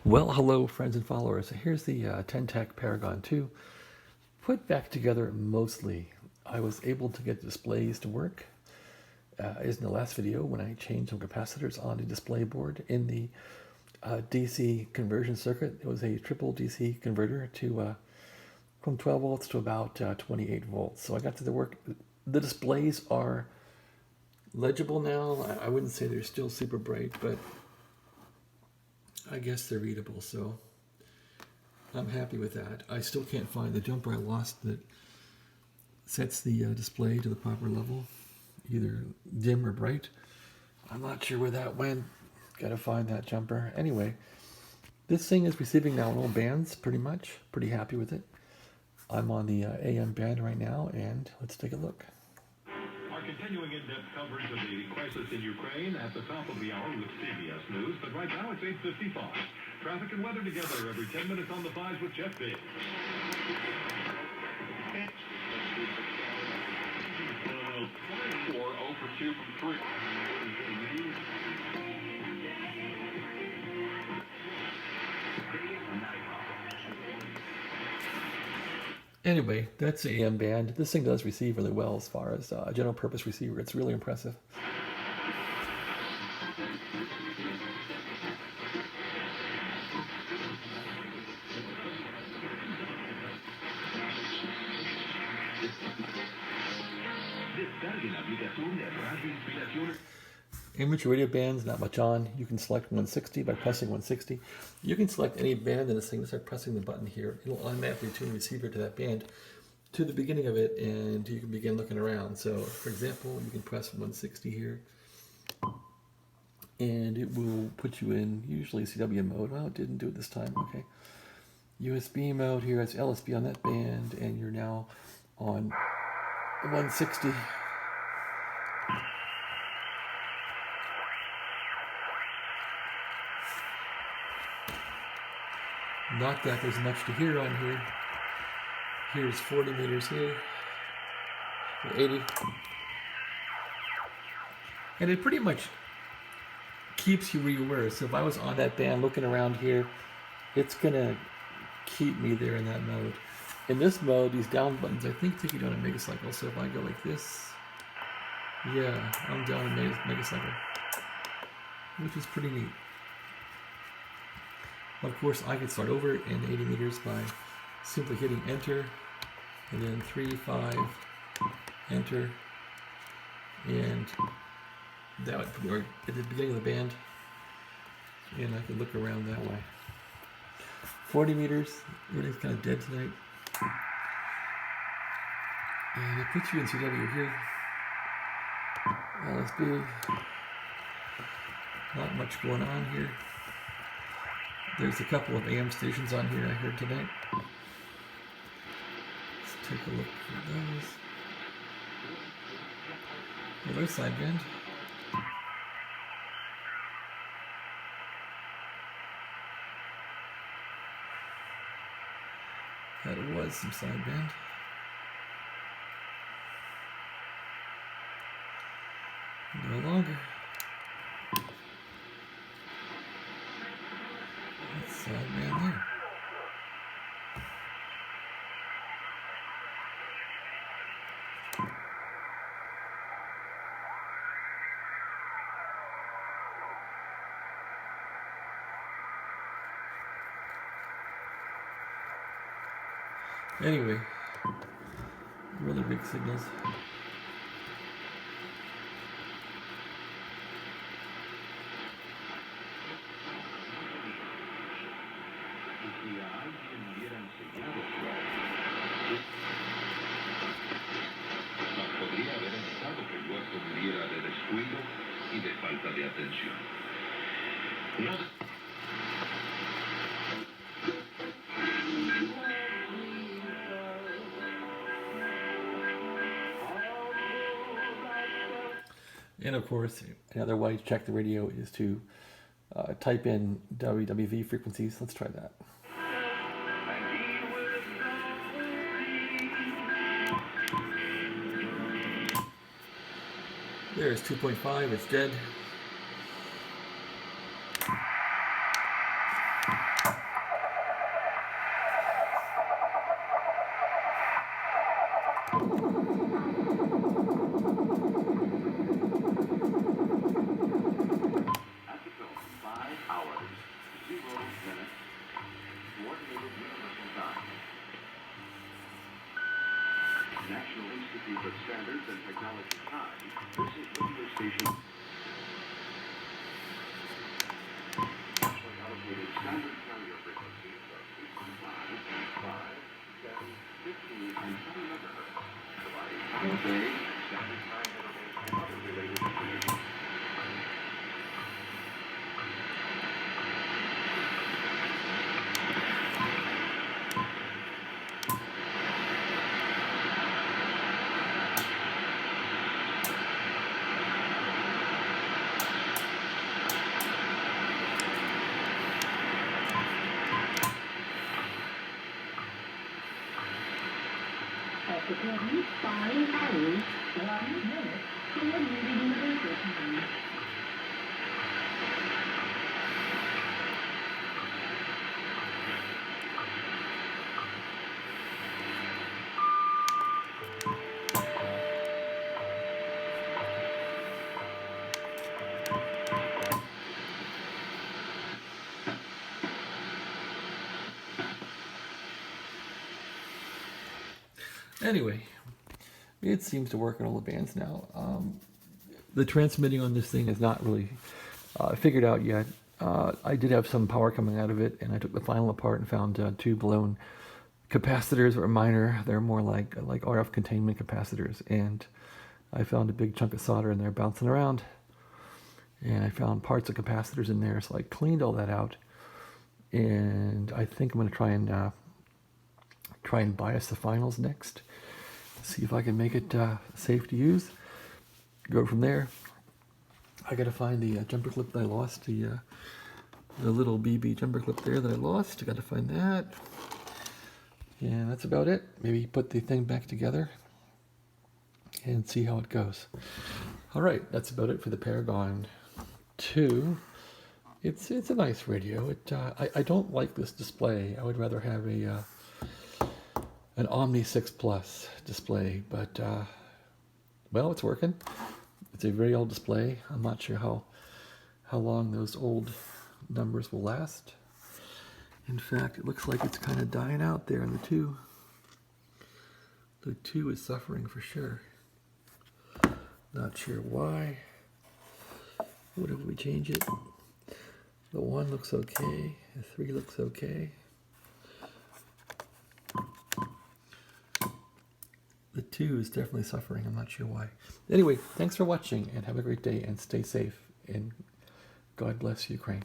Well, hello, friends and followers. Here's the Tec Paragon 2 put back together mostly. I was able to get displays to work, as in the last video when I changed some capacitors on the display board in the DC conversion circuit. It was a triple DC converter to from 12 volts to about 28 volts. So I got to the work. The displays are legible now. I wouldn't say they're still super bright, but I guess they're readable, so I'm happy with that. I still can't find the jumper I lost that sets the display to the proper level, either dim or bright. I'm not sure where that went. Gotta find that jumper. Anyway, this thing is receiving now in all bands, pretty much. Pretty happy with it. I'm on the AM band right now, and let's take a look. Our continuing in-depth coverage of the crisis in Ukraine at the top of the hour with CBS News, but right now it's 8:55. Traffic and weather together every 10 minutes on the 5s with Jeff Biggs. 4 0 for 2 from 3. Anyway, that's the AM band. This thing does receive really well as far as a general purpose receiver. It's really impressive. Amateur radio bands, not much on. You can select 160 by pressing 160. You can select any band in this thing. Start pressing the button here. It'll automatically tune the receiver to that band to the beginning of it, and you can begin looking around. So, for example, you can press 160 here, and it will put you in usually CW mode. Well, it didn't do it this time. Okay. USB mode here. It's LSB on that band, and you're now on 160. Not that there's much to hear on here. Here's 40 meters here, 80. And it pretty much keeps you where you were. So if I was on that band looking around here, it's gonna keep me there in that mode. In this mode, these down buttons, I think, take you down a megacycle. So if I go like this, yeah, I'm down a megacycle, which is pretty neat. Of course, I could start over in 80 meters by simply hitting enter, and then 3, 5, enter, and that would put me at the beginning of the band, and I could look around that way. 40 meters, everything's kind of dead tonight, and it puts you in CW here. LSB, not much going on here. There's a couple of AM stations on here I heard tonight. Let's take a look at those. Well, there's sideband. That was some sideband. No longer. Sideband there. Anyway, really big signals. Podría haber empezado que el hueso muriera de descuido y de falta de atención. And of course, another way to check the radio is to type in WWV frequencies. Let's try that. There's 2.5, it's dead. minutes. Coordinated Universal Time. National Institute of Standards and Technology Time. This is radio station. Nationally allocated standard carrier frequencies of 3.9, 5, 10, 15, and 20 megahertz. Providing time of day, standard time intervals, and other related information. Preparing 5 hours, 1 minute, coordinated universal time. Anyway, it seems to work in all the bands now. The transmitting on this thing is not really figured out yet. I did have some power coming out of it, and I took the final apart and found two blown capacitors that were minor. They're more like RF containment capacitors, and I found a big chunk of solder in there bouncing around, and I found parts of capacitors in there, so I cleaned all that out, and I think I'm going to try and bias the finals next. See if I can make it safe to use. Go from there. I gotta find the jumper clip that I lost, the little BB jumper clip there that I lost. I gotta find that. And that's about it. Maybe put the thing back together and see how it goes. All right, that's about it for the Paragon 2. It's a nice radio. I don't like this display. I would rather have an Omni 6 Plus display, but well, it's working. It's a very old display. I'm not sure how long those old numbers will last. In fact, it looks like it's kind of dying out there in the 2. The 2 is suffering for sure. Not sure why. What if we change it? The 1 looks okay. The 3 looks okay. The 2 is definitely suffering. I'm not sure why. Anyway, thanks for watching and have a great day and stay safe. And God bless Ukraine.